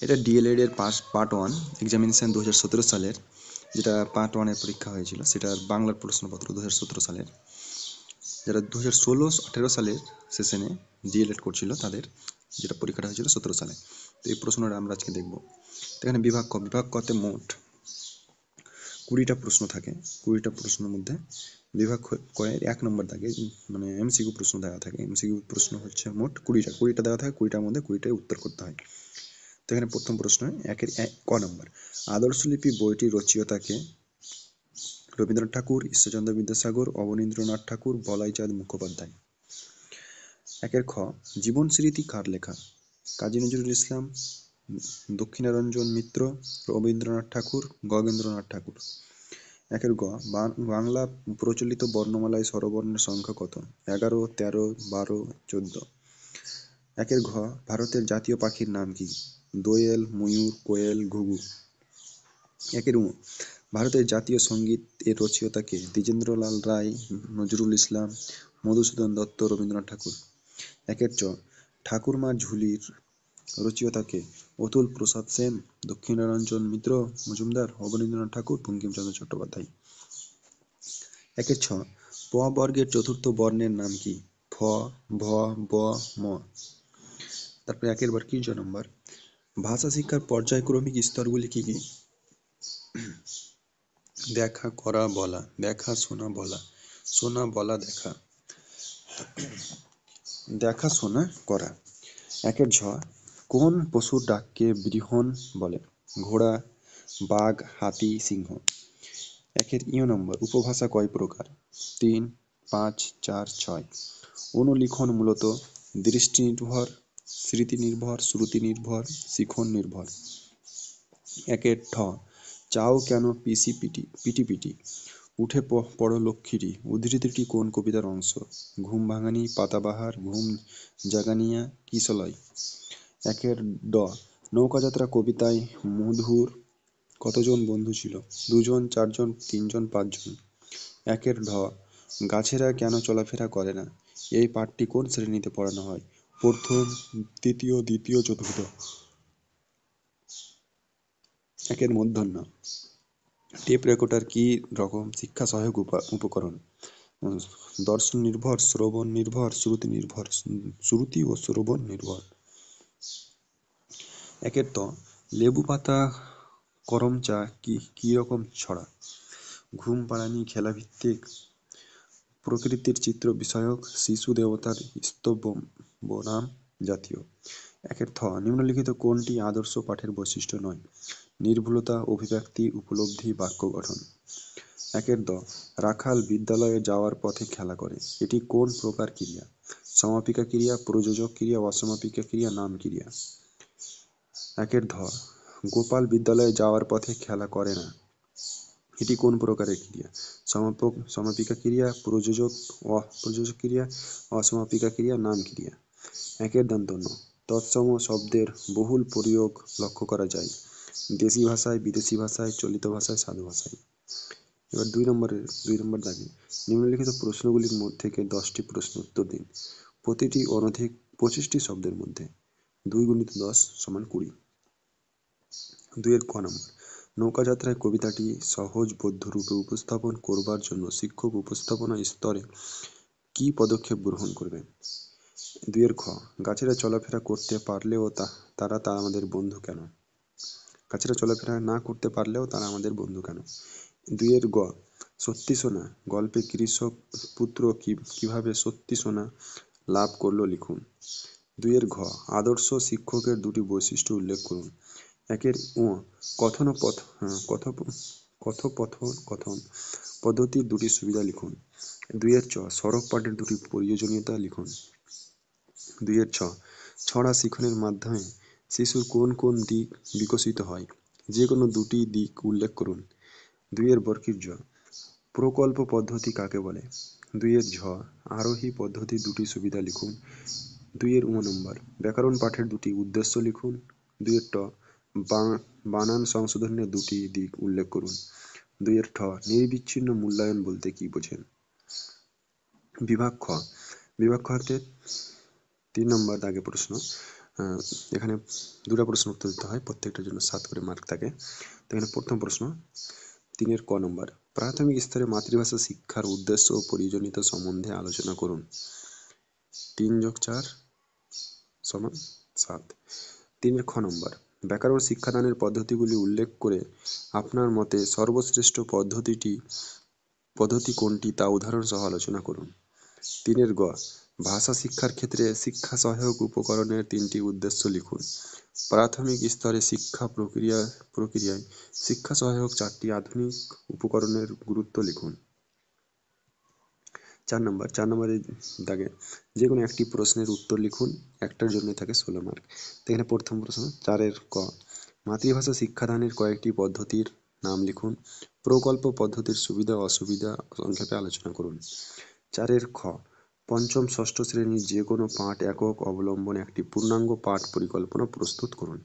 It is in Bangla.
এটা ডিএলএড এর পার্ট 1 এক্সামিনেশন 2017 সালের, যেটা পার্ট 1 এর পরীক্ষা হয়েছিল, সেটার বাংলার প্রশ্নপত্র 2017 সালের। যারা 2016-18 সালের সেশনে ডিএলএড করছিল তাদের যেটা পরীক্ষাটা হয়েছিল 17 সালে। তো এই প্রশ্নটা আমরা আজকে দেখব। তো এখানে বিভাগ কতে মোট 20টা প্রশ্ন থাকে। 20টা প্রশ্নের মধ্যে বিভাগ কয়ের 1 নম্বর দাগে মানে এমসিকিউ প্রশ্ন দেওয়া থাকে। এমসিকিউ প্রশ্ন হচ্ছে মোট 20টা দেওয়া থাকে, 20টার মধ্যে 20টাই উত্তর করতে হয়। তো এখানে প্রথম প্রশ্ন ক নম্বর, আদর্শলিপি বইটি রচয়িতাকে? রবীন্দ্রনাথ ঠাকুর, ঈশ্বরচন্দ্র বিদ্যাসাগর, অবনীন্দ্রনাথ ঠাকুর, বলাইচাঁদ মুখোপাধ্যায়। খ, জীবন স্মৃতি কার লেখা? কাজী নজরুল ইসলাম, দক্ষিণারঞ্জন মিত্র, রবীন্দ্রনাথ ঠাকুর, গগেন্দ্রনাথ ঠাকুর। গ, বাংলা প্রচলিত বর্ণমালায় স্বরবর্ণের সংখ্যা কত? 11, 13, 12, 14। ঘ, ভারতের জাতীয় পাখির নাম কি? দোয়েল, ময়ূর, কোয়েল, ঘুঘু। উ, ভারতের জাতীয় সঙ্গীত এর রচয়িতা কে? দ্বিজেন্দ্রলাল রায়, নজরুল ইসলাম, মধুসূদন দত্ত, রবীন্দ্রনাথ ঠাকুর। চ, ঠাকুরমার ঝুলির রচয়িতা কে? অতুল প্রসাদ সেন, দক্ষিণারঞ্জন মিত্র মজুমদার, অবনীন্দ্রনাথ ঠাকুর, বঙ্কিমচন্দ্র চট্টোপাধ্যায়। ছ, প বর্গের চতুর্থ বর্ণের নাম কি? ফ, ভ, ব, ম। তারপরে বর্গীয় নম্বর, ভাষা শিক্ষার পর্যায়ক্রমিক স্তরগুলি কি কি? দেখা, করা, বলা। দেখা, শোনা, বলা। শোনা, বলা, দেখা। দেখা, শোনা, করা। ঝ, কোন পশুর ডাককে বৃহণ বলে? ঘোড়া, বাঘ, হাতি, সিংহ। ই নম্বর, উপভাষা কয় প্রকার? 3, 5, 4, 6। অনুলিখন মূলত দৃষ্টি নির্ভর, স্মৃতি নির্ভর, শ্রুতি নির্ভর, শিখন নির্ভর। ঠ, চাও কেন পিসি পিটি পিটি পিটি, উঠে পড়ো লক্ষ্মীটি। উদ্ধৃতিটি কোন কবিতার অংশ? ঘুম ভাঙানি, পাতাবাহার, ঘুম জাগানিয়া, কিশলয়। ড, নৌকাযাত্রা কবিতায় মধুর কতজন বন্ধু ছিল? 2 জন, 4 জন, 3 জন, 5 জন। ঢ, গাছেরা কেন চলাফেরা করে না? এই পাঠটি কোন শ্রেণীতে পড়ানো হয়? প্রথম, তৃতীয়, দ্বিতীয়, চতুর্থ। মূর্ধন্য। টেপ রেকর্ডার কি রকম শিক্ষা সহায়ক উপকরণ? দর্শন নির্ভর, শ্রবণ নির্ভর, শ্রুতি নির্ভর, শ্রুতি ও শ্রবণ নির্ভর। ত, লেবু পাতা করমচা কি রকম ছড়া? ঘুম পাড়ানি, খেলা ভিত্তিক, প্রকৃতির চিত্র বিষয়ক, শিশু দেবতার স্তব্ধ বনাম জাতীয়। থ, নিম্নলিখিত কোনটি আদর্শ পাঠের বৈশিষ্ট্য নয়? নির্ভুলতা, অভিব্যক্তি, উপলব্ধি, বাক্য গঠন। দ, রাখাল বিদ্যালয়ে যাওয়ার পথে খেলা করে, এটি কোন প্রকার ক্রিয়া? সমাপিকা ক্রিয়া, প্রযোজক ক্রিয়া, অসমাপিকা ক্রিয়া, নাম ক্রিয়া। ধ, গোপাল বিদ্যালয়ে যাওয়ার পথে খেলা করে না, এটি কোন প্রকারের ক্রিয়া? সমাপিকা ক্রিয়া, প্রযোজক ক্রিয়া, অসমাপিকা ক্রিয়া, নাম ক্রিয়া। দন্তন্য, তৎসম শব্দের বহুল প্রয়োগ লক্ষ্য করা যায় দেশি ভাষায়, বিদেশি ভাষায়, চলিত ভাষায়, সাধু ভাষায়। এবার 2 নম্বর দাগে নিম্নলিখিত প্রশ্নগুলির মধ্যে থেকে 10টি প্রশ্ন উত্তর দিন। প্রতিটি অনধিক 25টি শব্দের মধ্যে। 2 × 10 = 20। 2 ক নম্বর, নৌকাযাত্রায় কবিতাটি সহজবোধ্য রূপে উপস্থাপন করবার জন্য শিক্ষক উপস্থাপনা স্তরে কি পদক্ষেপ গ্রহণ করবেন? 2 খ, গাছেরা চলাফেরা করতে পারলেও তারা আমাদের বন্ধু কেন? গাছেরা চলাফেরা না করতে পারলেও তারা আমাদের বন্ধু কেন? 2 গ, সত্যি সোনা গল্পে কৃষক পুত্র কিভাবে সত্যি সোনা লাভ করলো লিখুন। 2 ঘ, আদর্শ শিক্ষকের 2টি বৈশিষ্ট্য উল্লেখ করুন। উ, কথোপকথন পদ্ধতির 2টি সুবিধা লিখুন। 2 চ, সড়ক পাঠের 2টি প্রয়োজনীয়তা লিখুন। 2 ছ, ছড়া শিখনের মাধ্যমে শিশুর কোন কোন দিক বিকশিত হয়? যে কোনো 2টি দিক উল্লেখ করুন। 2 বর্গীয় জ, প্রকল্প পদ্ধতি কাকে বলে? 2 ঝ, আরোহী পদ্ধতির 2টি সুবিধা লিখুন। 2 উ নম্বর, ব্যাকরণ পাঠের 2টি উদ্দেশ্য লিখুন। 2 ট, বানান সংশোধনের 2টি দিক উল্লেখ করুন। 2 ঠ, নিরবিচ্ছিন্ন মূল্যায়ন বলতে কি বোঝেন? বিভাগ খ হতে 3 নম্বর দাগে প্রশ্ন, এখানে দুটো প্রশ্ন উত্তর দিতে হয়, প্রত্যেকটার জন্য 7 করে মার্ক থাকে। তো এখানে প্রথম প্রশ্ন 3 ক নম্বর, প্রাথমিক স্তরে মাতৃভাষা শিক্ষার উদ্দেশ্য ও প্রয়োজনীয়তা সম্বন্ধে আলোচনা করুন। 3 + 4 = 7। 3 খ নম্বর, ব্যাকরণ শিক্ষাদানের পদ্ধতিগুলি উল্লেখ করে আপনার মতে সর্বশ্রেষ্ঠ পদ্ধতি কোনটি তা উদাহরণ সহ আলোচনা করুন। 3 গ, ভাষা শিক্ষার ক্ষেত্রে শিক্ষা সহায়ক উপকরণের 3টি উদ্দেশ্য লিখুন। প্রাথমিক স্তরে শিক্ষা প্রক্রিয়ায় শিক্ষা সহায়ক 4টি আধুনিক উপকরণের গুরুত্ব লিখুন। 4 নম্বরের দাগে যে কোনো একটি প্রশ্নের উত্তর লিখুন, একটার জন্য থাকে 16 মার্ক। তো এখানে প্রথম প্রশ্ন 4 ক, মাতৃভাষা শিক্ষাদানের কয়েকটি পদ্ধতির নাম লিখুন। প্রকল্প পদ্ধতির সুবিধা অসুবিধা সংক্ষেপে আলোচনা করুন। 4 খ, পঞ্চম ষষ্ঠ শ্রেণীর যে কোনো পাঠ একক অবলম্বনে একটি পূর্ণাঙ্গ পাঠ পরিকল্পনা প্রস্তুত করুন।